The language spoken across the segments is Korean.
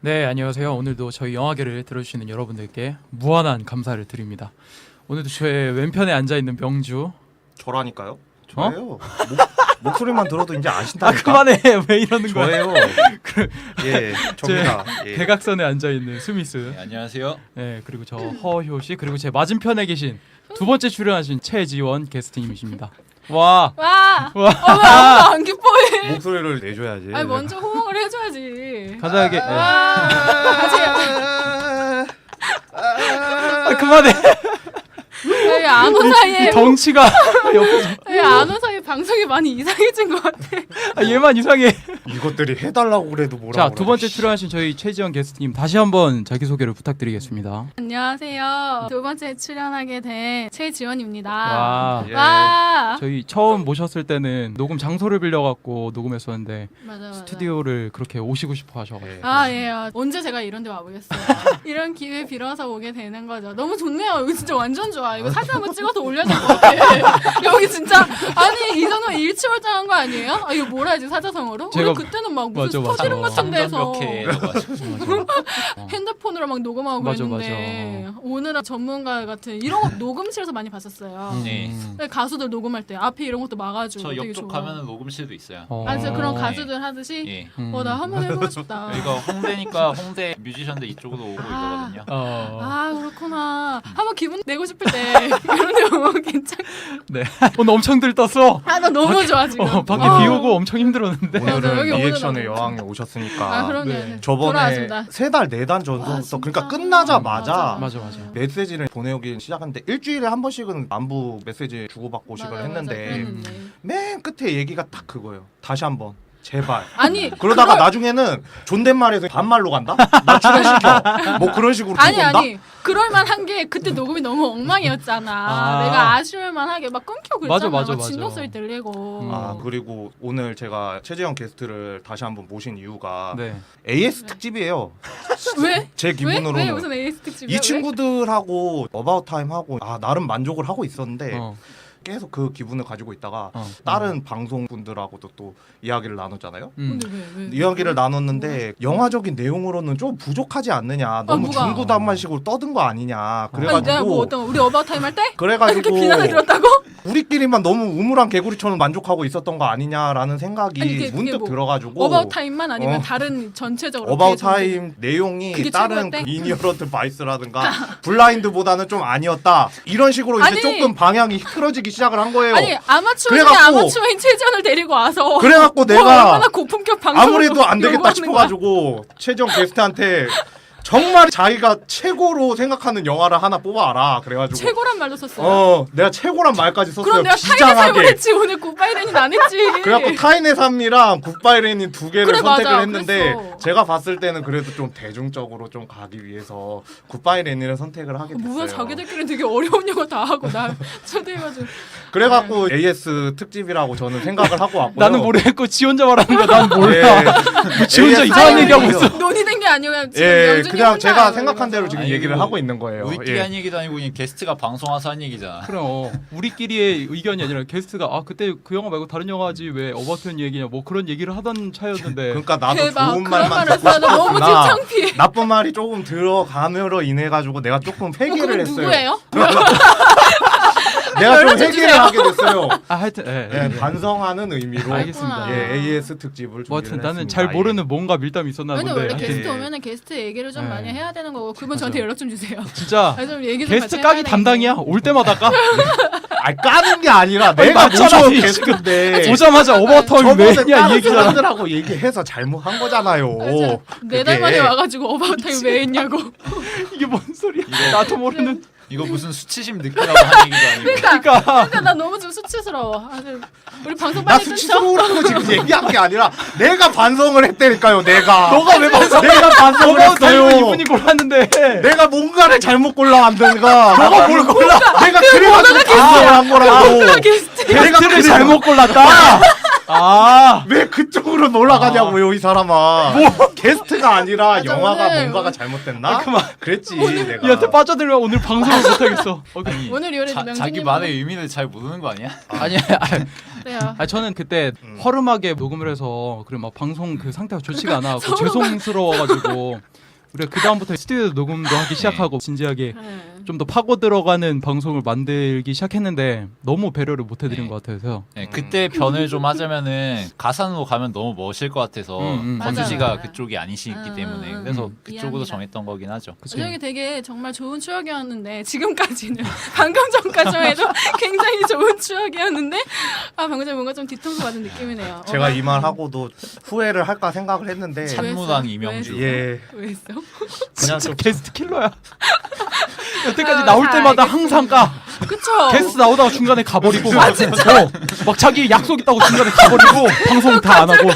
네, 안녕하세요. 오늘도 저희 영화계를 들어주시는 여러분들께 무한한 감사를 드립니다. 오늘도 저의 왼편에 앉아있는 명주. 저라니까요? 저예요. 목소리만 들어도 이제 아신다니까. 그만해. 왜 이러는 거야? 저예요. 예, 접니다. 예. 대각선에 앉아있는 스미스. 네, 안녕하세요. 네, 그리고 저 허효씨, 그리고 제 맞은편에 계신 두 번째 출연하신 최지원 게스트님이십니다. 와. 왜 아무도 안 기뻐해? 목소리를 내줘야지. 아니 먼저 호응을 해줘야지. 가자하게. 가세요. 그만해. 안온 사이에 덩치가 옆에서. 안온 사이에 방송이 많이 이상해진 것 같아. 얘만 이상해. 이것들이 해달라고 그래도 뭐라고. 자, 두 번째 출연하신 저희 최지원 게스트님 다시 한번 자기소개를 부탁드리겠습니다. 안녕하세요. 두 번째 출연하게 된 최지원입니다. 와. 예. 와. 저희 처음 모셨을 때는 녹음 장소를 빌려갖고 녹음했었는데 맞아. 스튜디오를 그렇게 오시고 싶어 하셔가지고. 예. 예. 언제 제가 이런 데 와보겠어요. 이런 기회 빌어서 오게 되는 거죠. 너무 좋네요. 여기 진짜 완전 좋아. 이거 사진 한번 찍어서 올려야 될 것 같아. 여기 진짜 아니 이 정도면 일치월장한 거 아니에요? 아 이거 뭐라 해야지 사자성어로? 제가- 우리 그때는 막 무슨 맞아. 스터디룸 같은 데서 맞아. 핸드폰으로 막 녹음하고 맞아, 그랬는데 오늘은 전문가 같은 이런 거 녹음실에서 많이 봤었어요. 네. 가수들 녹음할 때 앞에 이런 것도 막아주고 저 되게 옆쪽 좋아. 가면은 녹음실도 있어요. 아 진짜 그런 네. 가수들 하듯이 예. 나 한번 해보고 싶다. 여기가 홍대니까 홍대 뮤지션들 이쪽으로 오고 아. 있거든요. 아 그렇구나. 한번 기분 내고 싶을 때 이런 데 오면 괜찮. 네. 오늘 엄청 들떴어. 나 너무 좋아 지금. 밖에 비 오고 엄청 힘들었는데. 맞아, 오늘은 여기 리액션의 오늘은 여왕에 오셨으니까. 아 그럼요. 네. 저번에 돌아왔습니다. 3달 4달 전부터 그러니까 끝나자마자 맞아. 메시지를 보내오기 시작하는데 일주일에 한 번씩은 안부 메시지 주고받고 식을 했는데 그랬는데. 맨 끝에 얘기가 딱 그거예요. 다시 한번 제발. 아니 그러다가 그걸- 나중에는 존댓말에서 반말로 간다? 나 출연시켜. 뭐 그런 식으로 아니 들어온다? 그럴만한 게 그때 녹음이 너무 엉망이었잖아. 아. 내가 아쉬울만하게 막 끊겨 그랬잖아. 맞아. 진동 소리 들리고. 아 그리고 오늘 제가 최재형 게스트를 다시 한번 모신 이유가 네. AS 특집이에요. 왜? 제 기분으로는 왜 무슨 AS 특집이야? 이 친구들하고 어바웃 타임 하고 나름 만족을 하고 있었는데 어. 계속 그 기분을 가지고 있다가 어. 다른 방송분들하고도 또 이야기를 나누잖아요. 근데 왜? 이야기를 나눴는데 영화적인 내용으로는 좀 부족하지 않느냐. 너무 뭐가? 중구난방식으로 떠든 거 아니냐. 아니 그래가지고 내가 뭐 어떤 우리 어바웃 타임 할 때? 그래가지고 그렇게 비난을 들었다고? 우리끼리만 너무 우물한 개구리처럼 만족하고 있었던 거 아니냐라는 생각이 아니, 그게 문득 뭐 들어가지고 어바웃 타임만 아니면 어. 다른 전체적으로 어바웃 계속 타임 내용이 그게 다른 최고였대? 이니어런트 바이스라든가 블라인드보다는 좀 아니었다 이런 식으로 이제 아니. 조금 방향이 흐트러지기 시작을 한 거예요. 아니 아마추어 중에 그래갖고- 아마추어인 최지원을 데리고 와서 그래갖고 뭐 내가 얼마나 고품격 방송을 아무래도 안 되겠다 요구하는 거야. 싶어가지고 최정 게스트한테 정말 자기가 최고로 생각하는 영화를 하나 뽑아라 그래가지고 최고란 말도 썼어요. 내가 최고란 말까지 썼어요. 그럼 내가 타인의 삶을 비장하게. 했지 오늘 굿바이렌은 안 했지. 그래갖고 타인의 삶이랑 굿바이레닌 두 개를 그래, 선택을 맞아. 했는데 그랬어. 제가 봤을 때는 그래도 좀 대중적으로 좀 가기 위해서 굿바이레닌을 선택을 하게 됐어요. 뭐야 자기들끼리 되게 어려운 영어 다 하고 나 초대해가지고 그래갖고 AS 특집이라고 저는 생각을 하고 왔고요. 나는 모르겠고 지 혼자 말하는 거야. 난 몰라. 예. 지 혼자 AS 이상한 아니, 얘기하고 있어. 논의된 게 아니라 지금 예, 영준이 그냥 혼자 제가 하는 생각한 대로 거죠. 지금 아니, 얘기를 이거 하고 있는 거예요. 우리끼리 예. 한 얘기도 아니고 그냥 게스트가 방송 와서 한 얘기잖아. 그럼 우리끼리의 의견이 아니라 게스트가 그때 그 영화 말고 다른 영화 하지 왜 어바웃 얘기냐 뭐 그런 얘기를 하던 차였는데. 그러니까 나도 대박 좋은 그런 말만 말을 듣고 했어. 나 너무 지금 싶었구나. 창피해. 나쁜 말이 조금 들어감으로 인해 가지고 내가 조금 회개를 그건 했어요. 누구예요? 내가 좀 연락 좀 회개를 주세요. 하게 됐어요. 하여튼 예, 반성하는 의미로 알겠습니다. 예, AS 특집을 뭐 준비를 하여튼 나는 했습니다. 잘 예. 모르는 뭔가 밀담이 있었나 왜냐 본데. 원래 하여튼 게스트 예. 오면은 게스트 얘기를 좀 네. 많이 해야 되는 거고 그분 저한테 연락 좀 주세요. 진짜 아, 좀 얘기 좀 게스트 같이 까기 해봐야 담당이야. 올 때마다 까. 아니 까는 게 아니라 내가 맞잖아, 모셔온 이 게스트인데 오자마자 어바웃 타임 저번에 왜냐 이 다른 얘기잖아. 사람들하고 얘기해서 잘못한 거잖아요. 네달 만에 와가지고 어바웃 타임 왜 했냐고. 이게 뭔 소리야? 나도 모르는. 이거 무슨 수치심 느끼라고 한 얘기도 아니고. 그러니까 그러니까 나 너무 좀 수치스러워. 우리 방송 나 빨리 끊자. 수치스러우라고 지금 얘기한 게 아니라 내가 반성을 했다니까요. 내가 너가 왜 반성? 내가 반성을 어바웃 타임은 했어요. 이분이 골랐는데. 내가 뭔가를 잘못 골라왔는가. 너가 뭘 골라? 내가 그래가지고 반성을 한 거라고. 게스트. 내가 게스트를 그래서- 잘못 골랐다. 아. 왜 그쪽으로 올라가냐고요, 이 사람아. 게스트가 아니라 맞아, 영화가 오늘 뭔가가 잘못됐나? 그만. 그랬지, 내가. 얘한테 빠져들면 오늘 방송을 못 하겠어. 아니, 오늘 요리 명진님 자기만의 의미를 잘 모르는 거 아니야? 아니, 네요. 저는 그때 허름하게 녹음을 해서 그리고 막 방송 그 상태가 좋지가 않아갖고 죄송스러워가지고 우리가 그 다음부터 스튜디오 녹음도 하기 시작하고 진지하게 네. 좀 더 파고 들어가는 방송을 만들기 시작했는데 너무 배려를 못 해드린 네. 것 같아서 네, 그때 변을 좀 하자면은 가산으로 가면 너무 멋일 것 같아서 권주 맞아요. 씨가 맞아요. 그쪽이 아니시기 때문에 음, 그래서 음. 그쪽으로 이해합니다. 정했던 거긴 하죠. 그치? 저녁이 되게 정말 좋은 추억이었는데 지금까지는 방금 전까지만 해도 굉장히 좋은 추억이었는데 아 방금 전 뭔가 좀 뒤통수 맞은 느낌이네요. 제가 이 말 하고도 후회를 할까 생각을 했는데 찬무당 왜 이명주. 예 왜 했어? 그냥 좀 게스트 킬러야. 여태까지 아, 나올 자, 때마다 알겠습니다. 항상 까. 그쵸? 게스트 나오다가 중간에 가버리고 막 자기 약속 있다고 중간에 가버리고 방송 다 안 하고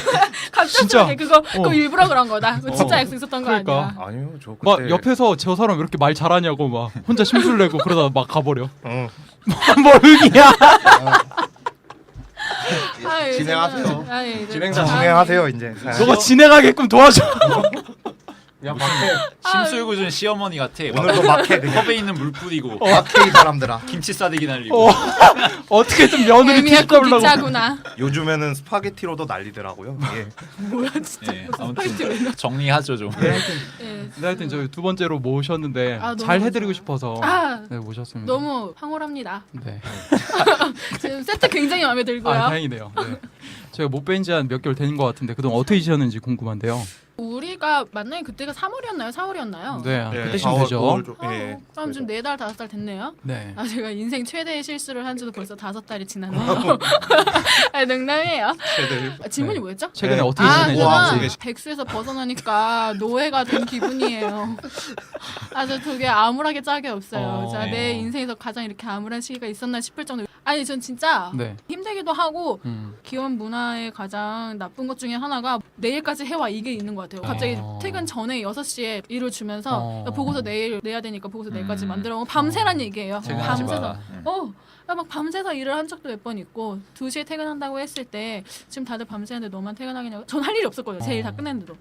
진짜. 갑자기 그거 일부러 그런 거다. 그거 진짜 어. 약속 있었던 거 그러니까. 아니야. 아니요 저 그때 막 옆에서 저 사람 왜 이렇게 말 잘하냐고 막 혼자 심술 내고 그러다 막 가버려. 응. 뭘 의기야? 아, 예, 진행하세요. 저는- 아, 예, 진행자 아, 진행하세요 이제. 너가 진행하게끔 도와줘. 그냥 막해. 심술구 준 시어머니 같아. 오늘도 막해 그냥. 컵에 있는 물 뿌리고 막해 이 사람들아. 김치 싸대기 날리고. 어떻게든 며느리 애미야 뒤집어 오려고. 고기짜구나. 요즘에는 스파게티로도 난리더라고요. 예. 뭐야 진짜. 네, 아무튼 정리하죠 좀. 예. 네, 하여튼 저희 두 번째로 모셨는데 아, 너무 잘 해드리고 감사해요. 싶어서 아 네, 모셨습니다. 너무 황홀합니다. 네. 지금 세트 굉장히 마음에 들고요. 아 다행이네요. 네. 제가 못 뵌 지 한 몇 개월 된 것 같은데 그동안 어떻게 지냈는지 궁금한데요. 우리가 만난 게 그때가 3월이었나요? 4월이었나요? 네, 예, 그때쯤 4월, 되죠. 5월 좀- 아, 예. 그럼 지금 4달 5달 됐네요. 네. 아 제가 인생 최대의 실수를 한 지도 벌써 5달이 지났네요. 아, 농담이에요. 최대. 아, 질문이 네. 뭐였죠? 최근에 네. 어떻게 아, 지내셨는지. 저는 백수에서 벗어나니까 노예가 된 기분이에요. 아주 되게 암울하게 짝이 없어요. 제가 네. 내 인생에서 가장 이렇게 암울한 시기가 있었나 싶을 정도. 아니, 전 진짜 네. 힘들기도 하고 음. 기업 문화의 가장 나쁜 것 중에 하나가 내일까지 해와 이게 있는 것 같아요. 갑자기 어. 퇴근 전에 6시에 일을 주면서 어. 야, 보고서 내일 내야 되니까 보고서 내일까지 음. 만들어 밤새란 얘기예요. 퇴근하지 밤새서. 마라. 막 밤새서 일을 한 적도 몇 번 있고 2시에 퇴근한다고 했을 때 지금 다들 밤새는데 너만 퇴근하겠냐고 전 할 일이 없었거든요. 제 일 다 끝냈는데도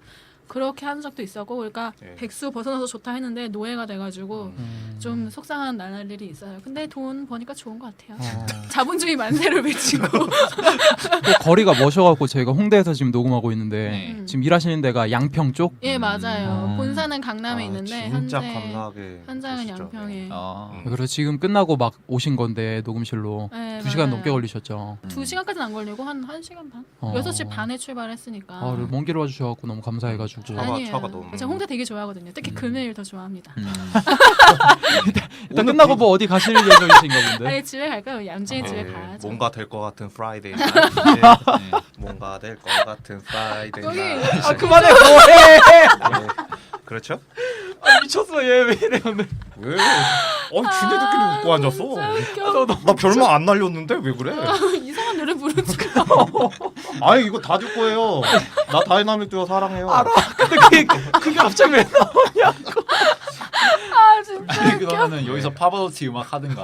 그렇게 한 적도 있었고 그러니까 네. 백수 벗어나서 좋다 했는데 노예가 돼가지고 좀 속상한 나날들이 있어요. 근데 돈 버니까 좋은 것 같아요. 자본주의 만세를 외치고 또 거리가 머셔갖고 저희가 홍대에서 지금 녹음하고 있는데 네. 지금 일하시는 데가 양평 쪽. 예 맞아요. 음. 본사는 강남에 아, 있는데 진짜 현재 감사하게 현장은 보시죠. 양평에. 아, 음. 그래서 지금 끝나고 막 오신 건데 녹음실로 네, 2시간 맞아요. 넘게 걸리셨죠. 2시간까지는 안 걸리고 한 1시간 반? 어. 6시 반에 출발했으니까. 아, 먼 길 와주셔갖고 너무 감사해가지고. 차가 너무- 제가 홍대 되게 좋아하거든요. 특히 금요일 더 좋아합니다. 일단 끝나고 뭐 어디 가실 예정이신가 본데. 아니 집에 갈까요? 얌전히 예, 집에 가야죠. 뭔가 될 것 같은 프라이데이. 예, 네. 뭔가 될 것 같은 프라이데이. 여기 아 그만해 뭐해. 예. 그렇죠? 아, 미쳤어 얘 왜 이래 오늘. 왜? 지네들끼리 웃고 앉았어. 진짜 웃겨. 나 별말 안 날렸는데 왜 그래? 이상한 노래 부르지 마. 아니 이거 다 줄 거예요. 나 다이나믹 듀오 사랑해요. 알아. 근데 그게 갑자기 왜 나와? 아 진짜 아니, 웃겨. 그러면은 여기서 파버더티 음악 하든가.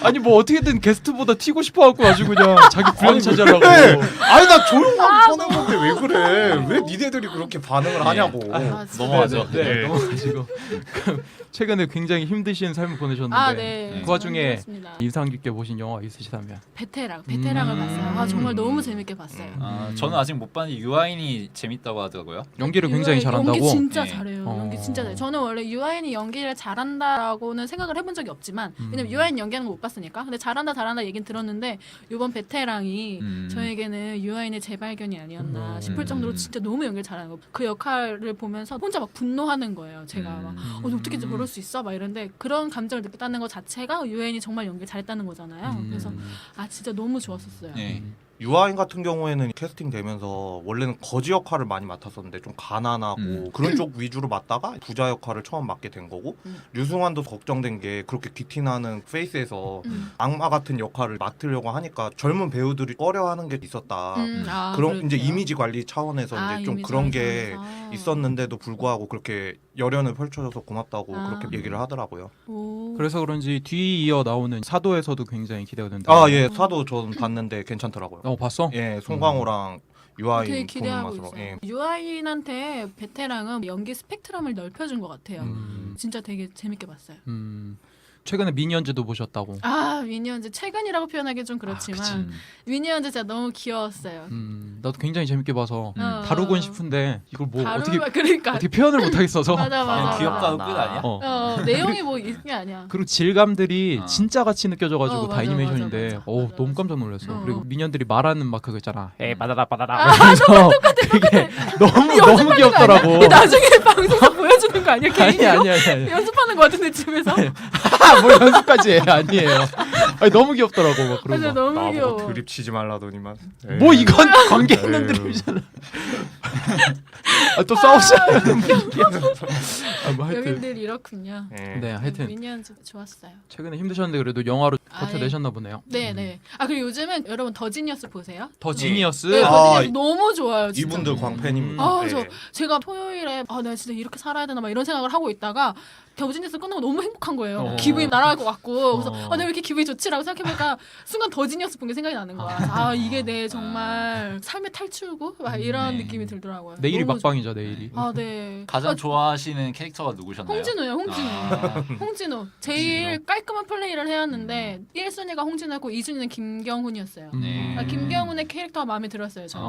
아니 뭐 어떻게든 게스트보다 튀고 싶어갖고 아주 그냥 자기 분량 차지하려고. 그래. 아니 나 조용하게 꺼낸 건데 왜 그래? 왜 니네들이 그렇게 반응을 하냐고. 아, 진짜. 넘어가죠. 네, 네. 넘어가시고. 최근에 굉장히 힘드신 삶을 보내셨는데 아 네. 그 와중에 그렇습니다. 인상 깊게 보신 영화 있으시다면? 베테랑을 봤어요. 아 정말 너무 재밌게 봤어요. 아, 저는 아직 못 봤는데 유아인이 재밌다고 하더라고요. 연기를 굉장히 유아인 잘한다고. 연기 진짜 네. 잘해요. 어. 연기 진짜 잘해요. 저는 원래 유아인이 연기를 잘한다라고는 생각을 해본 적이 없지만 왜냐면 유아인 연기하는 거 못 봤으니까. 근데 잘한다 얘긴 들었는데 이번 베테랑이 저에게는 유아인의 재발견이 아니었나 싶을 정도로 진짜 너무 연기를 잘하는 거. 그 역할을 보면서 혼자 막 분노하는 거예요. 제가 막 어떻게 저럴 수 있어? 막 이런데 그런 감정을 느꼈다는 것 자체가 유아인이 정말 연기를 잘했다는 거잖아요. 그래서 아 진짜 너무 좋았었어요. 네. 유아인 같은 경우에는 캐스팅 되면서 원래는 거지 역할을 많이 맡았었는데 좀 가난하고 그런 쪽 위주로 맡다가 부자 역할을 처음 맡게 된 거고 류승환도 걱정된 게 그렇게 귀티나는 페이스에서 악마 같은 역할을 맡으려고 하니까 젊은 배우들이 꺼려하는 게 있었다. 아, 그런 이제 그렇게요? 이미지 관리 차원에서 아, 이제 좀 이미지 그런 관리 게 차원에서. 있었는데도 불구하고 그렇게 열연을 펼쳐줘서 고맙다고 아. 그렇게 얘기를 하더라고요. 오. 그래서 그런지 뒤이어 나오는 사도에서도 굉장히 기대가 된다. 아 예, 사도 저는 봤는데 괜찮더라고요. 봤어? 예, 송강호랑 되게 유아인 보는 기대하고 맛으로. 있어요. 예. 유아인한테 베테랑은 연기 스펙트럼을 넓혀준 것 같아요. 진짜 되게 재밌게 봤어요. 최근에 미니언즈도 보셨다고. 아 미니언즈 최근이라고 표현하기 좀 그렇지만 미니언즈 진짜 너무 귀여웠어요. 나도 굉장히 재밌게 봐서 어. 다루곤 싶은데 이걸 뭐 어떻게 그러니까 어떻게 표현을 못 하겠어서. 맞아 맞아. 귀엽다고 끝 아니야? 내용이 뭐 있는 게 아니야. 그리고 질감들이 어. 진짜 같이 느껴져가지고 맞아, 다이니메이션인데 맞아, 맞아, 맞아, 너무 맞아. 깜짝 놀랐어. 어. 그리고 미니언들이 말하는 막 그거 있잖아. 에이 바다다 바다다. 아, 그래서 그게 너무 귀엽더라고. 나중에 방송에서 보여주는 거 아니야? 아니 개인기로? 아니. 연습하는 거 같은데 집에서? 뭐 연습까지 해 아니에요. 아니, 너무 귀엽더라고 막 그런 맞아 거. 너무 나보고 귀여워. 드립 치지 말라더니만. 뭐 이건 관계 있는 에휴. 드립이잖아. 또 싸우잖아요. 뭐 하여튼 여긴들 이렇군요. 네 하여튼 미니언즈 좋았어요. 최근에 힘드셨는데 그래도 영화로 아, 버텨내셨나 보네요. 네네. 아 그리고 요즘은 여러분 더 지니어스 보세요? 더 지니어스. 네, 아, 더 지니어스 너무 좋아요. 진짜. 이분들 광팬입니다. 아, 네. 저 제가 토요일에 내가 진짜 이렇게 살아야 되나 막 이런 생각을 하고 있다가 더지니어스 끝나고 너무 행복한 거예요. 기분이 날아갈 것 같고 그래서 내가 왜 이렇게 기분이 좋지라고 생각해보니까 순간 더지니어스 본 게 생각이 나는 거야. 아 이게 내 정말 삶의 탈출구 막 이런 네. 느낌이 들더라고요. 내일이 너무 막방이죠 내일이. 아 네. 가장 아, 좋아하시는 캐릭터가 누구셨나요? 홍진호예요. 홍진호. 아. 홍진호. 제일 깔끔한 플레이를 해왔는데 1순위가 홍진호였고 2순위는 김경훈이었어요. 네. 아, 김경훈의 캐릭터가 마음에 들었어요. 저는.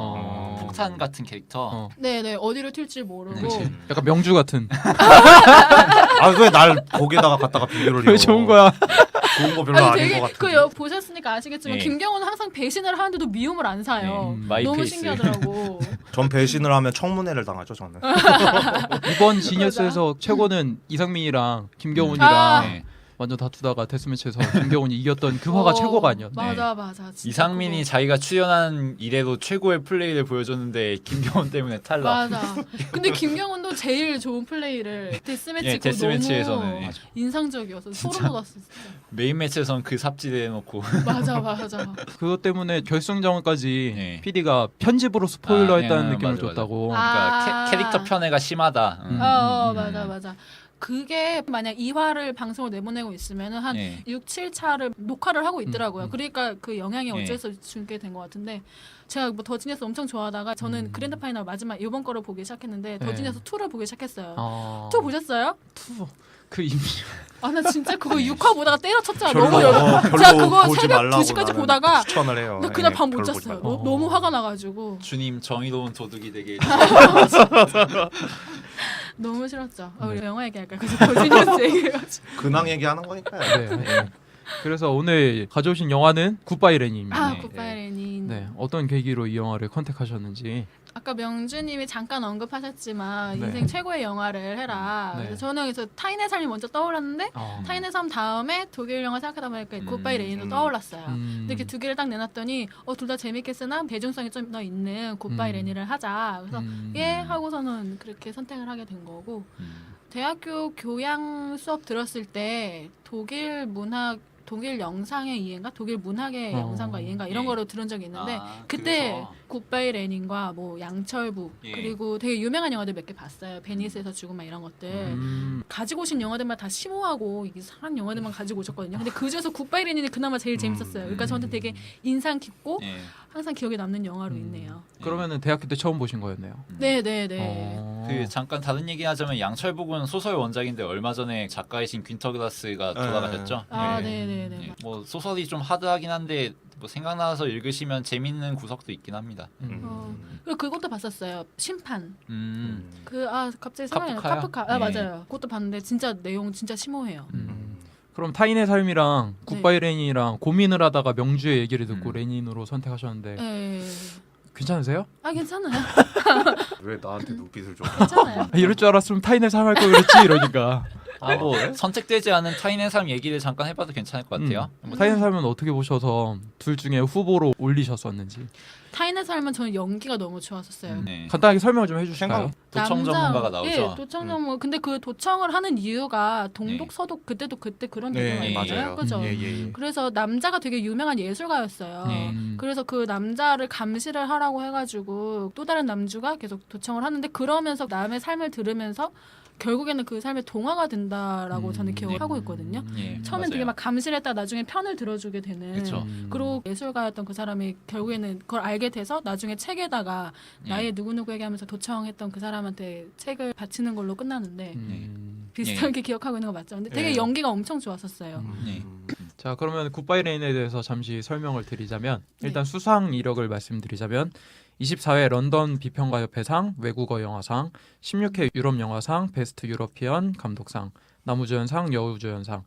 폭탄 같은 캐릭터. 네네 어디로 튈지 모르고. 그치. 약간 명주 같은. 아 왜 날 거기에다가 갖다가 비교를 왜 해요? 좋은 거야? 좋은 거 별로 아니 아닌 되게 것 같은데. 보셨으니까 아시겠지만 네. 김경훈은 항상 배신을 하는데도 미움을 안 사요. 네, 너무 마이페이스. 신기하더라고. 전 배신을 하면 청문회를 당하죠 저는. 이번 지니어스에서 최고는 이상민이랑 김경훈이랑 아. 네. 완전 다투다가 데스매치에서 김경훈이 이겼던 그 화가 최고가 아니었나. 맞아 맞아. 진짜 이상민이 자기가 출연한 이래로 최고의 플레이를 보여줬는데 김경훈 때문에 그거. 탈락. 맞아. 근데 김경훈도 제일 좋은 플레이를 데스매치 예, 그거 데스매치에서는, 너무 예. 인상적이어서 소름 돋았어 진짜. 메인 매치에선 그 삽질해놓고 맞아 맞아. 그것 때문에 결승전까지 네. PD가 편집으로 스포일러했다는 아, 느낌을 맞아, 맞아. 줬다고. 그러니까 캐릭터 편애가 심하다. 맞아 맞아. 그게 만약 2화를 방송을 내보내고 있으면은 한 예. 6, 7차를 녹화를 하고 있더라고요. 그러니까 그 영향이 예. 어쩔 수 없이 주게 된 것 같은데 제가 뭐 더지니어스 엄청 좋아하다가 저는 그랜드 파이널 마지막 이번 거를 보기 시작했는데 더지니어스 2를 보기 시작했어요. 2 보셨어요? 그 이미 아 나 진짜 그거 6화 보다가 때려쳤잖아. 별로 너무 여러. 별로 제가 그거 보지 새벽 말라고 2시까지 나는 보다가 추천을 해요. 나 그날 예, 밤 못 별로 보지 잤어요. 말라고. 너무 화가 나가지고 주님 정의로운 도둑이 되게 너무 싫었죠. 우리 영화 얘기할까요? 그래서 더지니어스 얘기해가지고. 근황 얘기하는 거니까요. 네. 네. 그래서 오늘 가져오신 영화는 굿바이 레니입니다. 아 네. 굿바이 레닌. 네, 어떤 계기로 이 영화를 컨택하셨는지. 아까 명주님이 잠깐 언급하셨지만 네. 인생 최고의 영화를 해라. 네. 그래서 저는 그래서 타인의 삶이 먼저 떠올랐는데 타인의 삶 다음에 독일 영화 생각하다 보니까 굿바이 레인도 떠올랐어요. 근데 이렇게 두 개를 딱 내놨더니 둘 다 재밌겠으나 대중성이 좀 더 있는 굿바이 레인을 하자. 그래서 예 하고서는 그렇게 선택을 하게 된 거고 대학교 교양 수업 들었을 때 독일 문학 독일 영상의 이해인가 독일 문학의 영상과 이해인가 이런 예. 거로 들은 적이 있는데 아, 그때 그래서. 굿바이 레닌과 뭐 양철북 예. 그리고 되게 유명한 영화들 몇 개 봤어요. 베니스에서 죽음 막 이런 것들 가지고 오신 영화들만 다 심오하고 이게 사랑 영화들만 가지고 오셨거든요. 근데 그 중에서 굿바이 레닌이 그나마 제일 재밌었어요. 그러니까 저한테 되게 인상 깊고 예. 항상 기억에 남는 영화로 있네요. 그러면은 대학교 때 처음 보신 거였네요. 네네네. 그 잠깐 다른 얘기하자면 양철북은 소설 원작인데 얼마 전에 작가이신 퀸터그라스가 돌아가셨죠. 아 예. 네네네. 예. 뭐 소설이 좀 하드하긴 한데 뭐 생각나서 읽으시면 재밌는 구석도 있긴 합니다. 그리고 그것도 봤었어요. 심판. 음. 갑자기 생각이 나. 카프카요? 카프카. 네. 맞아요. 그것도 봤는데 진짜 내용 진짜 심오해요. 그럼 타인의 삶이랑 네. 굿바이 레니랑 고민을 하다가 명주의 얘기를 듣고 레닌으로 선택하셨는데 네. 괜찮으세요? 괜찮아요. 왜 나한테 눈빛을 줘? 괜찮아요. 이럴 줄 알았으면 타인의 삶 할 걸 그랬지 이러니까. 뭐 선택되지 않은 타인의 삶 얘기를 잠깐 해봐도 괜찮을 것 같아요. 뭐 타인의 삶은 어떻게 보셔서 둘 중에 후보로 올리셨었는지 타인의 삶은 저는 연기가 너무 좋았었어요. 네. 간단하게 설명을 좀 해주실까요? 도청 전문가가 나오죠. 예, 도청 전문가. 근데 그 도청을 하는 이유가 동독 서독 그때도 그때 그런 네, 배경이 있어요. 맞아요. 그죠? 예. 그래서 남자가 되게 유명한 예술가였어요. 네. 그래서 그 남자를 감시를 하라고 해가지고 또 다른 남주가 계속 도청을 하는데 그러면서 남의 삶을 들으면서 결국에는 그 삶의 동화가 된다라고 저는 기억을 하고 있거든요. 예, 처음엔 맞아요. 되게 막 감시를 했다 나중에 편을 들어주게 되는 그쵸. 그리고 예술가였던 그 사람이 결국에는 그걸 알게 돼서 나중에 책에다가 나의 누구누구에게 하면서 도청했던 그 사람한테 책을 바치는 걸로 끝나는데 비슷하게 기억하고 있는 거 맞죠? 근데 되게 연기가 엄청 좋았었어요. 자, 그러면 굿바이 레인에 대해서 잠시 설명을 드리자면 일단 수상 이력을 말씀드리자면 24회 런던 비평가협회상 외국어 영화상, 16회 유럽 영화상 베스트 유러피언 감독상, 나무주연상 여우주연상,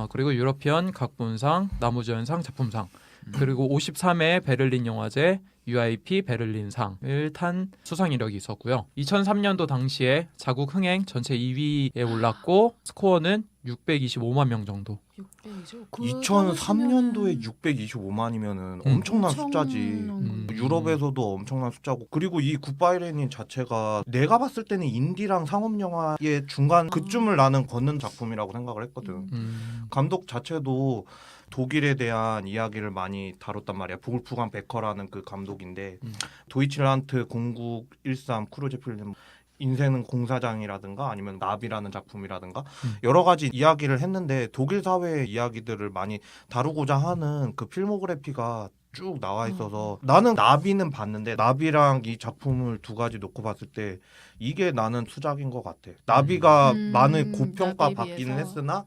그리고 유러피언 각본상, 나무주연상 작품상, 그리고 53회 베를린 영화제 UIP 베를린상을 탄 수상 이력이 있었고요. 2003년도 당시에 자국 흥행 전체 2위에 올랐고 스코어는 625만 명 정도. 2003년도에 625만이면은 엄청난 숫자지. 유럽에서도 엄청난 숫자고. 그리고 이 굿바이 레닌 자체가 내가 봤을 때는 인디랑 상업 영화의 중간 그쯤을 나는 걷는 작품이라고 생각을 했거든. 감독 자체도 독일에 대한 이야기를 많이 다뤘단 말이야. 볼프강 베커라는 그 감독인데 도이칠란트 0913 크루제 필름 인생은 공사장이라든가 아니면 나비라는 작품이라든가 여러 가지 이야기를 했는데 독일 사회의 이야기들을 많이 다루고자 하는 그 필모그래피가 쭉 나와 있어서 나는 나비는 봤는데 나비랑 이 작품을 두 가지 놓고 봤을 때 이게 나는 수작인 것 같아. 나비가 많은 고평가 받기는 했으나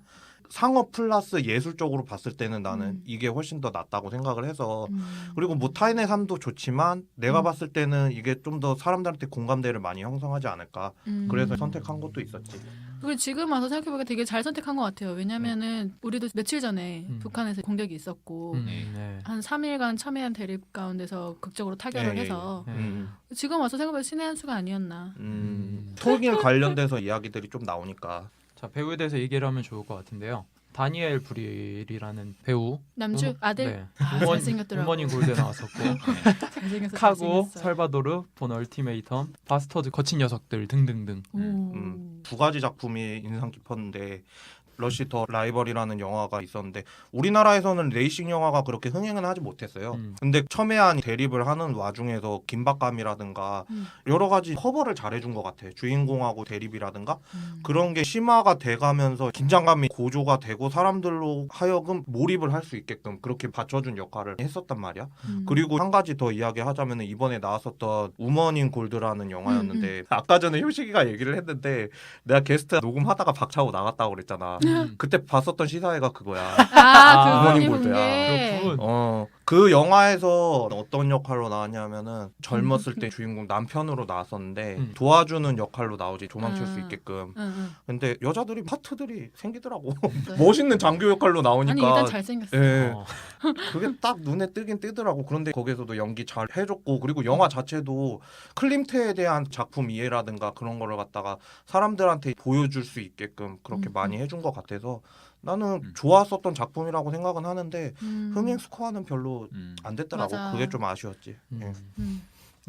상업 플러스 예술적으로 봤을 때는 나는 이게 훨씬 더 낫다고 생각을 해서 그리고 뭐 타인의 삶도 좋지만 내가 봤을 때는 이게 좀 더 사람들한테 공감대를 많이 형성하지 않을까 그래서 선택한 것도 있었지. 그리고 지금 와서 생각해보니까 되게 잘 선택한 것 같아요. 왜냐면은 우리도 며칠 전에 북한에서 공격이 있었고 한 3일간 첨예한 대립 가운데서 극적으로 타결을 해서 지금 와서 생각해보면 신의 한 수가 아니었나. 통일 관련돼서 이야기들이 좀 나오니까. 자, 배우에 대해서 얘기를 하면 좋을 것 같은데요. 다니엘 브릴이라는 배우 남주 아들 네. 잘생겼더라고. 우먼인 골드에 나왔었고 잘생겼어. 카고, 잘생겼어. 살바도르, 본 얼티메이텀, 바스터드 거친 녀석들 등등등. 두 가지 작품이 인상 깊었는데 러시 더 라이벌이라는 영화가 있었는데 우리나라에서는 레이싱 영화가 그렇게 흥행은 하지 못했어요. 근데 첨예한 대립을 하는 와중에서 긴박감이라든가 여러 가지 커버를 잘해준 것 같아. 주인공하고 대립이라든가 그런 게 심화가 돼가면서 긴장감이 고조가 되고 사람들로 하여금 몰입을 할 수 있게끔 그렇게 받쳐준 역할을 했었단 말이야. 그리고 한 가지 더 이야기하자면 이번에 나왔었던 우먼인 골드라는 영화였는데 아까 전에 효식이가 얘기를 했는데 내가 게스트 녹음하다가 박차고 나갔다고 그랬잖아. 그때 봤었던 시사회가 그거야. 그분이 우먼인 본 골드야. 게. 그렇군. 그 영화에서 어떤 역할로 나왔냐면은 젊었을 때 주인공 남편으로 나왔었는데 도와주는 역할로 나오지 도망칠 수 있게끔. 근데 여자들이 파트들이 생기더라고. 멋있는 장교 역할로 나오니까. 아니 일단 잘생겼어. 예. 그게 딱 눈에 뜨긴 뜨더라고. 그런데 거기서도 연기 잘 해줬고 그리고 영화 자체도 클림트에 대한 작품 이해라든가 그런 거를 갖다가 사람들한테 보여줄 수 있게끔 그렇게 많이 해준 것 같아서 나는 좋았었던 작품이라고 생각은 하는데 흥행 스코어는 별로 안 됐더라고. 맞아. 그게 좀 아쉬웠지.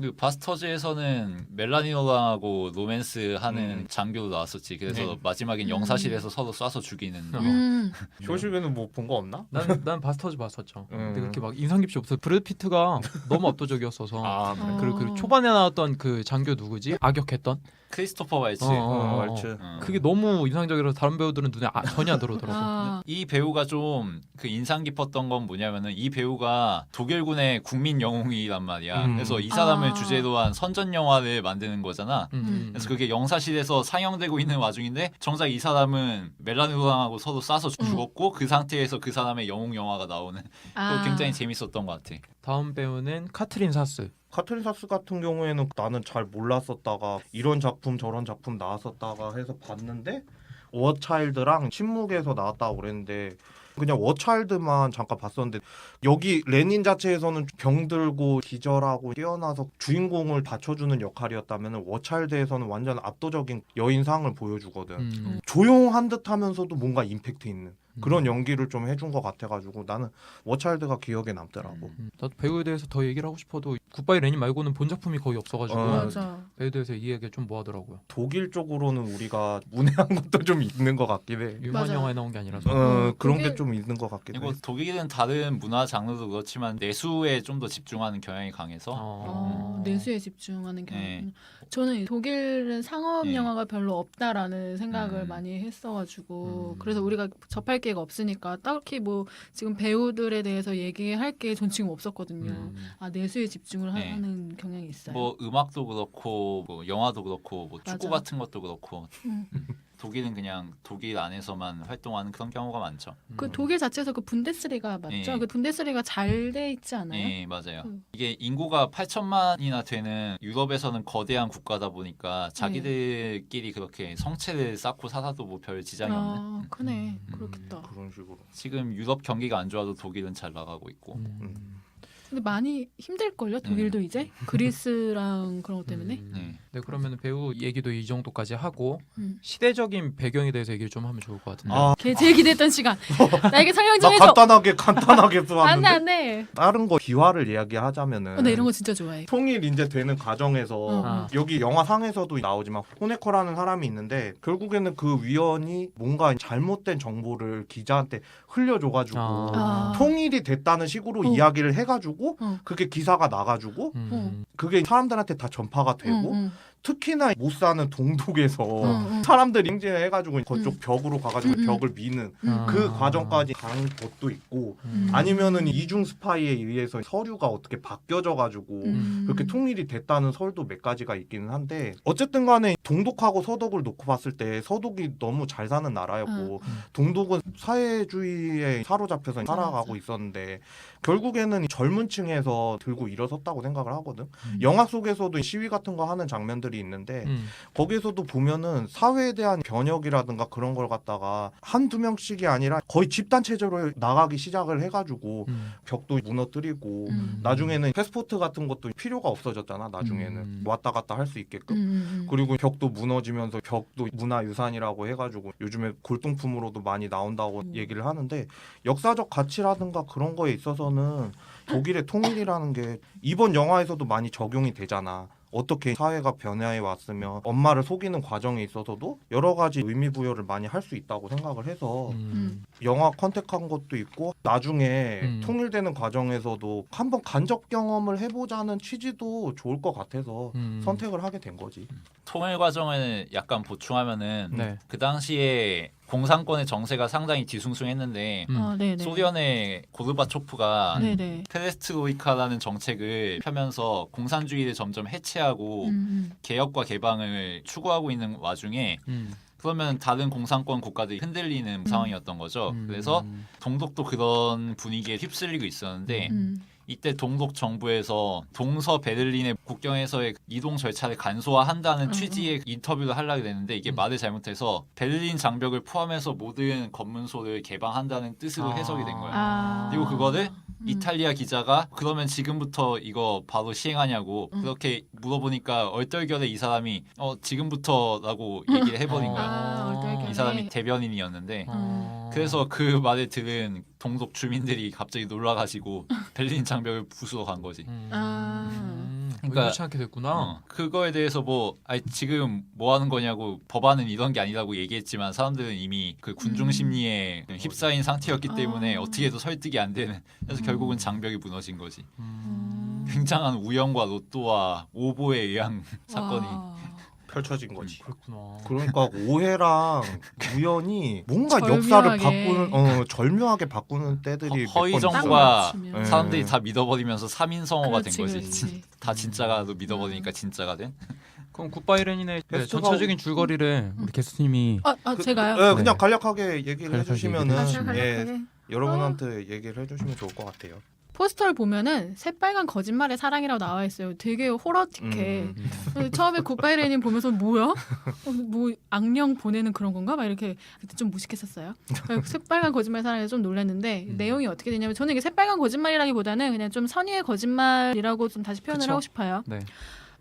그 바스터즈에서는 멜라니노랑하고 로맨스 하는 장교도 나왔었지. 그래서 마지막엔 영사실에서 서로 쏴서 죽이는. 쇼식에는 뭐 본 거 없나? 난 바스터즈 봤었죠. 근데 그렇게 막 인상 깊지 없어. 브래드 피트가 너무 압도적이었어서. 아 그래. 그리고 초반에 나왔던 그 장교 누구지? 악역했던? 크리스토퍼 발츠. 왈츠. 그게 너무 인상적이라서 다른 배우들은 눈에 전혀 안 들어오더라고. 이 배우가 좀 그 인상 깊었던 건 뭐냐면은 이 배우가 독일군의 국민 영웅이란 말이야. 그래서 이 사람을 주제로 한 선전 영화를 만드는 거잖아. 그래서 그게 영사실에서 상영되고 있는 와중인데 정작 이 사람은 멜라니노랑하고 서로 쏴서 죽었고 그 상태에서 그 사람의 영웅 영화가 나오는 그거 굉장히 재밌었던 것 같아. 다음 배우는 카트린 사스. 카트린 사스 같은 경우에는 나는 잘 몰랐었다가 이런 작품 저런 작품 나왔었다가 해서 봤는데 워차일드랑 침묵에서 나왔다고 그랬는데 그냥 워차일드만 잠깐 봤었는데 여기 레닌 자체에서는 병들고 기절하고 깨어나서 주인공을 받쳐주는 역할이었다면 워차일드에서는 완전 압도적인 여인상을 보여주거든. 조용한 듯하면서도 뭔가 임팩트 있는 그런 연기를 좀 해준 것 같아가지고 나는 워차일드가 기억에 남더라고. 나도 배우에 대해서 더 얘기를 하고 싶어도 굿바이 레닌 말고는 본 작품이 거의 없어가지고 맞아. 배우에 대해서 이 얘기 좀 뭐하더라고요. 독일 쪽으로는 우리가 문외한 것도 좀 있는 것 같긴 해. 유만 맞아. 영화에 나온 게 아니라서. 그런 그게 게 좀 있는 것 같기도 그리고 해요. 독일은 다른 문화 장르도 그렇지만 내수에 좀 더 집중하는 경향이 강해서 내수에 집중하는 경우. 네. 저는 독일은 상업 네. 영화가 별로 없다라는 생각을 음. 많이 했어가지고 그래서 우리가 접할 기회가 없으니까 딱히 뭐 지금 배우들에 대해서 얘기할 게 전 지금 없었거든요. 아 내수에 집중을 네. 하는 경향이 있어요. 뭐 음악도 그렇고 뭐 영화도 그렇고 뭐 축구 맞아. 같은 것도 그렇고 음. 독일은 그냥 독일 안에서만 활동하는 그런 경우가 많죠. 그 독일 자체에서 그 분데스리가 맞죠? 네. 그 분데스리가 잘 돼 있지 않아요? 네, 맞아요. 음. 이게 인구가 8천만이나 되는 유럽에서는 거대한 국가다 보니까 네. 자기들끼리 그렇게 성체를 쌓고 살아도 뭐 별 지장이 없는. 아, 크네. 그렇겠다. 그런 식으로. 지금 유럽 경기가 안 좋아도 독일은 잘 나가고 있고. 근데 많이 힘들걸요, 독일도 이제? 그리스랑 그런 것 때문에? 네. 네, 그러면 배우 얘기도 이 정도까지 하고 음. 시대적인 배경에 대해서 얘기를 좀 하면 좋을 것 같은데. 아, 걔 제일 기대했던 시간. 나에게 설명 좀 나 해줘. 간단하게 안 써왔는데 돼, 안 돼. 다른 거 비화를 이야기하자면은 나 이런 거 진짜 좋아해. 통일 이제 되는 과정에서 아. 여기 영화상에서도 나오지만 호네커라는 사람이 있는데 결국에는 그 위원이 뭔가 잘못된 정보를 기자한테 흘려줘가지고 아. 통일이 됐다는 식으로 어. 이야기를 해가지고 어. 그게 기사가 나가지고 음. 그게 사람들한테 다 전파가 되고 응, 특히나 못 사는 동독에서 응. 사람들이 행진해가지고 그쪽 벽으로 가가지고 응. 벽을 미는 아. 그 과정까지 간 것도 있고 아니면은 이중 스파이에 의해서 서류가 어떻게 바뀌어져가지고 그렇게 통일이 됐다는 설도 몇 가지가 있기는 한데 어쨌든 간에 동독하고 서독을 놓고 봤을 때 서독이 너무 잘 사는 나라였고 동독은 사회주의에 사로잡혀서 살아가고 있었는데 결국에는 젊은 층에서 들고 일어섰다고 생각을 하거든. 영화 속에서도 시위 같은 거 하는 장면들이 있는데 거기에서도 보면은 사회에 대한 변혁이라든가 그런 걸 갖다가 한두 명씩이 아니라 거의 집단 체제로 나가기 시작을 해가지고 벽도 무너뜨리고 나중에는 패스포트 같은 것도 필요가 없어졌잖아. 나중에는 왔다 갔다 할 수 있게끔. 그리고 벽도 무너지면서 벽도 문화유산이라고 해가지고 요즘에 골동품으로도 많이 나온다고 얘기를 하는데 역사적 가치라든가 그런 거에 있어서는 독일의 통일이라는 게 이번 영화에서도 많이 적용이 되잖아. 어떻게 사회가 변화해 왔으면 엄마를 속이는 과정에 있어서도 여러 가지 의미 부여를 많이 할 수 있다고 생각을 해서 영화 컨택한 것도 있고 나중에 통일되는 과정에서도 한번 간접 경험을 해보자는 취지도 좋을 것 같아서 선택을 하게 된 거지. 통일 과정을 약간 보충하면은 네. 그 당시에 공산권의 정세가 상당히 뒤숭숭했는데 아, 네네. 소련의 고르바초프가 네네. 페레스트로이카라는 정책을 펴면서 공산주의를 점점 해체하고 개혁과 개방을 추구하고 있는 와중에 그러면 다른 공산권 국가들이 흔들리는 상황이었던 거죠. 그래서 동독도 그런 분위기에 휩쓸리고 있었는데 이때 동독 정부에서 동서 베를린의 국경에서의 이동 절차를 간소화한다는 취지의 인터뷰를 하려고 했는데 이게 말을 잘못해서 베를린 장벽을 포함해서 모든 검문소를 개방한다는 뜻으로 해석이 된 거예요. 아. 그리고 그거를 이탈리아 기자가 그러면 지금부터 이거 바로 시행하냐고 그렇게 물어보니까 얼떨결에 이 사람이 지금부터라고 얘기를 해버린 거예요. 얼떨결에. 이 사람이 대변인이었는데 그래서 그 말을 들은 동독 주민들이 갑자기 놀라가지고 베를린 장벽을 부수러 간 거지. 그러니까 그렇지 않게 됐구나. 그거에 대해서 지금 뭐 하는 거냐고 법안은 이런 게 아니라고 얘기했지만 사람들은 이미 그 군중 심리에 휩싸인 상태였기 때문에 어떻게 해도 설득이 안 되는. 그래서 결국은 장벽이 무너진 거지. 굉장한 우연과 로또와 오보에 의한 사건이. 펼쳐진 거지. 그렇구나. 그러니까 오해랑 우연이 뭔가 절묘하게. 역사를 바꾸는 절묘하게 바꾸는 때들이 허위 몇 번 정보가 있어요. 맞추면. 사람들이 다 믿어버리면서 3인성어가 된 그렇지, 거지. 그렇지. 다 진짜가도 믿어버리니까 진짜가 된. 그럼 굿바이 레닌의 베스트가- 전체적인 줄거리를 우리 게스트님이 제가요? 네, 그냥 간략하게 얘기를 간략하게 해주시면은 얘기를 예, 여러분한테 얘기를 해주시면 좋을 것 같아요. 포스터를 보면은 새빨간 거짓말의 사랑이라고 나와 있어요. 되게 호러틱해. 근데 처음에 굿바이 레닌 보면서 뭐야? 뭐 악령 보내는 그런 건가? 막 이렇게 그때 좀 무식했었어요. 새빨간 거짓말의 사랑에 좀 놀랐는데 내용이 어떻게 되냐면 저는 이게 새빨간 거짓말이라기보다는 그냥 좀 선의의 거짓말이라고 좀 다시 표현을 그쵸. 하고 싶어요. 네.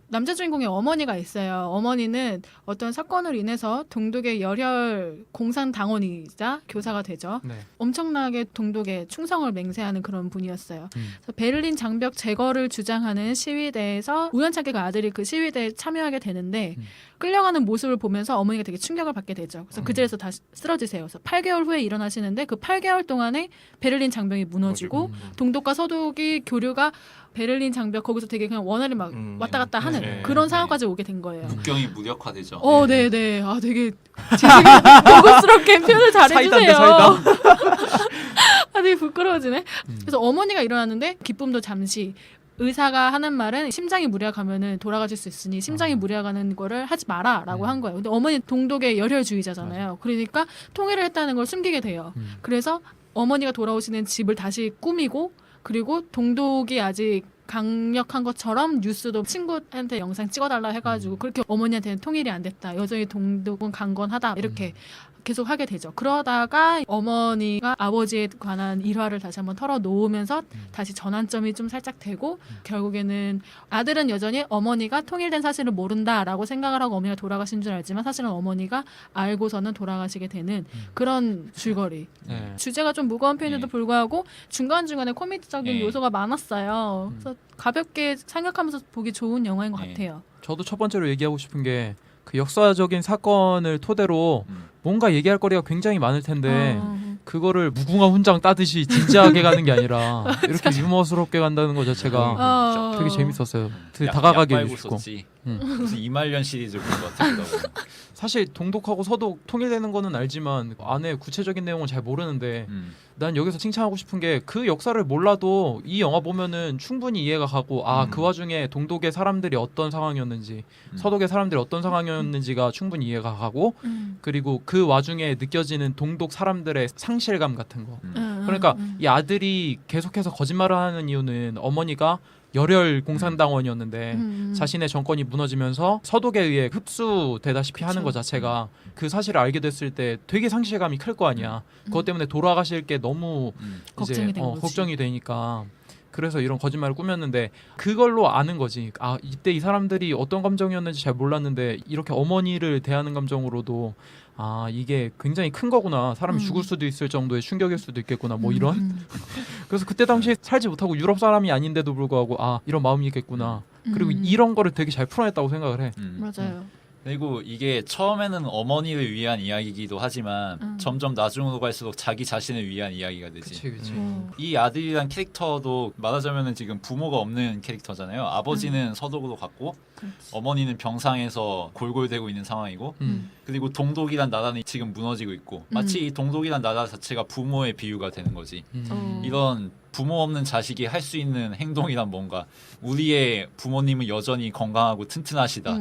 남자 주인공의 어머니가 있어요. 어머니는 어떤 사건으로 인해서 동독의 열혈 공산당원이자 교사가 되죠. 네. 엄청나게 동독에 충성을 맹세하는 그런 분이었어요. 그래서 베를린 장벽 제거를 주장하는 시위대에서 우연찮게 그 아들이 그 시위대에 참여하게 되는데 끌려가는 모습을 보면서 어머니가 되게 충격을 받게 되죠. 그래서 그 자리에서 다시 쓰러지세요. 그래서 8개월 후에 일어나시는데 그 8개월 동안에 베를린 장벽이 무너지고 동독과 서독이 교류가 베를린 장벽 거기서 되게 그냥 원활히 막 왔다 갔다 하는 네, 그런 네. 상황까지 오게 된 거예요. 국경이 무력화되죠. 네네. 아 되게 고급스럽게 표현을 잘해주세요. 아 되게 부끄러워지네. 그래서 어머니가 일어났는데 기쁨도 잠시. 의사가 하는 말은 심장이 무리가면은 돌아가실 수 있으니 심장이 무리가는 거를 하지 마라라고 한 거예요. 근데 어머니 동독의 열혈주의자잖아요. 그러니까 통일을 했다는 걸 숨기게 돼요. 그래서 어머니가 돌아오시는 집을 다시 꾸미고 그리고 동독이 아직 강력한 것처럼 뉴스도 친구한테 영상 찍어달라 해가지고 그렇게 어머니한테는 통일이 안 됐다. 여전히 동독은 강건하다. 이렇게 계속 하게 되죠. 그러다가 어머니가 아버지에 관한 일화를 다시 한번 털어놓으면서 다시 전환점이 좀 살짝 되고 결국에는 아들은 여전히 어머니가 통일된 사실을 모른다라고 생각을 하고 어머니가 돌아가신 줄 알지만 사실은 어머니가 알고서는 돌아가시게 되는 그런 줄거리. 네. 주제가 좀 무거운 편인데도 불구하고 중간중간에 코미디적인 요소가 많았어요. 그래서 가볍게 생각하면서 보기 좋은 영화인 것 같아요. 저도 첫 번째로 얘기하고 싶은 게 그 역사적인 사건을 토대로 뭔가 얘기할 거리가 굉장히 많을 텐데 그거를 무궁화 훈장 따듯이 진지하게 가는 게 아니라 이렇게 유머스럽게 간다는 것 자체가 되게 재밌었어요. 되게 다가가게 해주고. 무슨 이말년 시리즈 본 것 같아요. 사실 동독하고 서독 통일되는 거는 알지만 안에 구체적인 내용은 잘 모르는데 난 여기서 칭찬하고 싶은 게 그 역사를 몰라도 이 영화 보면은 충분히 이해가 가고 그 와중에 동독의 사람들이 어떤 상황이었는지 서독의 사람들이 어떤 상황이었는지가 충분히 이해가 가고 그리고 그 와중에 느껴지는 동독 사람들의 상실감 같은 거 그러니까 이 아들이 계속해서 거짓말을 하는 이유는 어머니가 열혈 공산당원이었는데 자신의 정권이 무너지면서 서독에 의해 흡수되다시피 하는 것 자체가 그 사실을 알게 됐을 때 되게 상실감이 클 거 아니야. 그것 때문에 돌아가실 게 너무 이제 걱정이 되니까 그래서 이런 거짓말을 꾸몄는데 그걸로 아는 거지. 아 이때 이 사람들이 어떤 감정이었는지 잘 몰랐는데 이렇게 어머니를 대하는 감정으로도 아 이게 굉장히 큰 거구나. 사람이 죽을 수도 있을 정도의 충격일 수도 있겠구나. 뭐 이런. 그래서 그때 당시에 살지 못하고 유럽 사람이 아닌데도 불구하고 아 이런 마음이 있겠구나. 그리고 이런 거를 되게 잘 풀어냈다고 생각을 해. 맞아요. 그리고 이게 처음에는 어머니를 위한 이야기이기도 하지만 점점 나중으로 갈수록 자기 자신을 위한 이야기가 되지. 그치. 이 아들이란 캐릭터도 말하자면은 지금 부모가 없는 캐릭터잖아요. 아버지는 서독으로 갔고 어머니는 병상에서 골골대고 있는 상황이고 그리고 동독이란 나라는 지금 무너지고 있고 마치 이 동독이란 나라 자체가 부모의 비유가 되는 거지. 이런 부모 없는 자식이 할 수 있는 행동이란 뭔가 우리의 부모님은 여전히 건강하고 튼튼하시다.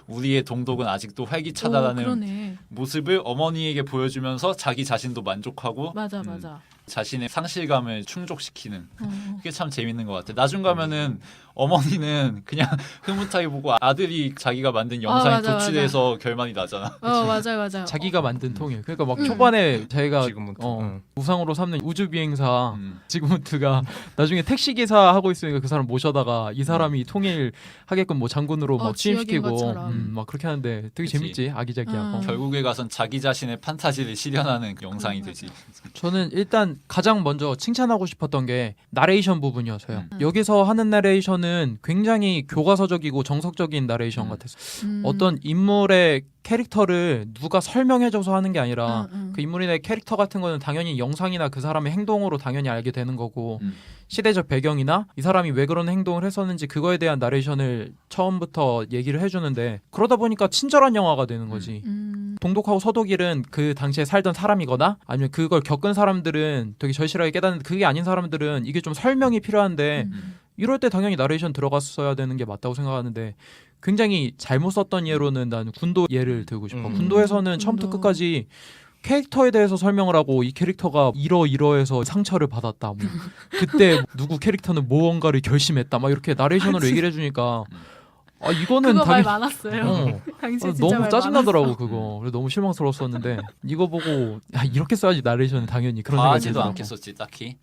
우리의 동독은 아직도 활기차다라는 모습을 어머니에게 보여주면서 자기 자신도 만족하고 맞아. 자신의 상실감을 충족시키는 그게 참 재밌는 것 같아. 나중 가면은 어머니는 그냥 흐뭇하게 보고 아들이 자기가 만든 영상이 도취돼서 결말이 나잖아. 맞아요. 자기가 만든 통일. 그러니까 막 초반에 자기가 지금부터. 우상으로 삼는 우주 비행사 지금부트가 나중에 택시 기사 하고 있으니까 그 사람 모셔다가 이 사람이 통일 하게끔 뭐 장군으로 막 취임시키고 막 그렇게 하는데 되게 그치. 재밌지 아기자기하고. 결국에 가선 자기 자신의 판타지를 실현하는 영상이 되지. 저는 일단 가장 먼저 칭찬하고 싶었던 게 나레이션 부분이어서요. 여기서 하는 나레이션은 굉장히 교과서적이고 정석적인 나레이션 같았어요. 어떤 인물의 캐릭터를 누가 설명해줘서 하는 게 아니라 그 인물의 캐릭터 같은 거는 당연히 영상이나 그 사람의 행동으로 당연히 알게 되는 거고 시대적 배경이나 이 사람이 왜 그런 행동을 했었는지 그거에 대한 나레이션을 처음부터 얘기를 해주는데 그러다 보니까 친절한 영화가 되는 거지. 동독하고 서독일은 그 당시에 살던 사람이거나 아니면 그걸 겪은 사람들은 되게 절실하게 깨닫는데 그게 아닌 사람들은 이게 좀 설명이 필요한데 이럴 때 당연히 나레이션 들어갔어야 되는 게 맞다고 생각하는데 굉장히 잘못 썼던 예로는 나는 군도 예를 들고 싶어. 군도에서는 처음부터 끝까지 캐릭터에 대해서 설명을 하고 이 캐릭터가 이러해서 상처를 받았다. 뭐. 그때 누구 캐릭터는 무언가를 결심했다. 막 이렇게 나레이션으로 얘기를 해주니까 아 이거는 그거 말 당연히 많았어요. 당시에 진짜 너무 말 짜증나더라고 많았어. 그거. 그래서 너무 실망스러웠었는데 이거 보고 이렇게 써야지 나레이션은 당연히 그런 생각이 과하지도 들더라고. 않겠었지 딱히.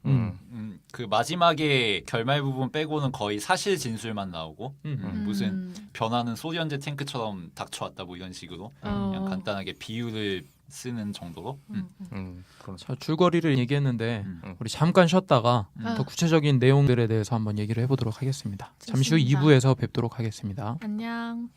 그 마지막에 결말 부분 빼고는 거의 사실 진술만 나오고 무슨 변하는 소련제 탱크처럼 닥쳐왔다 뭐 이런 식으로 그냥 간단하게 비유를 쓰는 정도로. 자, 줄거리를 얘기했는데 우리 잠깐 쉬었다가 더 구체적인 내용들에 대해서 한번 얘기를 해보도록 하겠습니다. 잠시 후 좋습니다. 2부에서 뵙도록 하겠습니다. 안녕.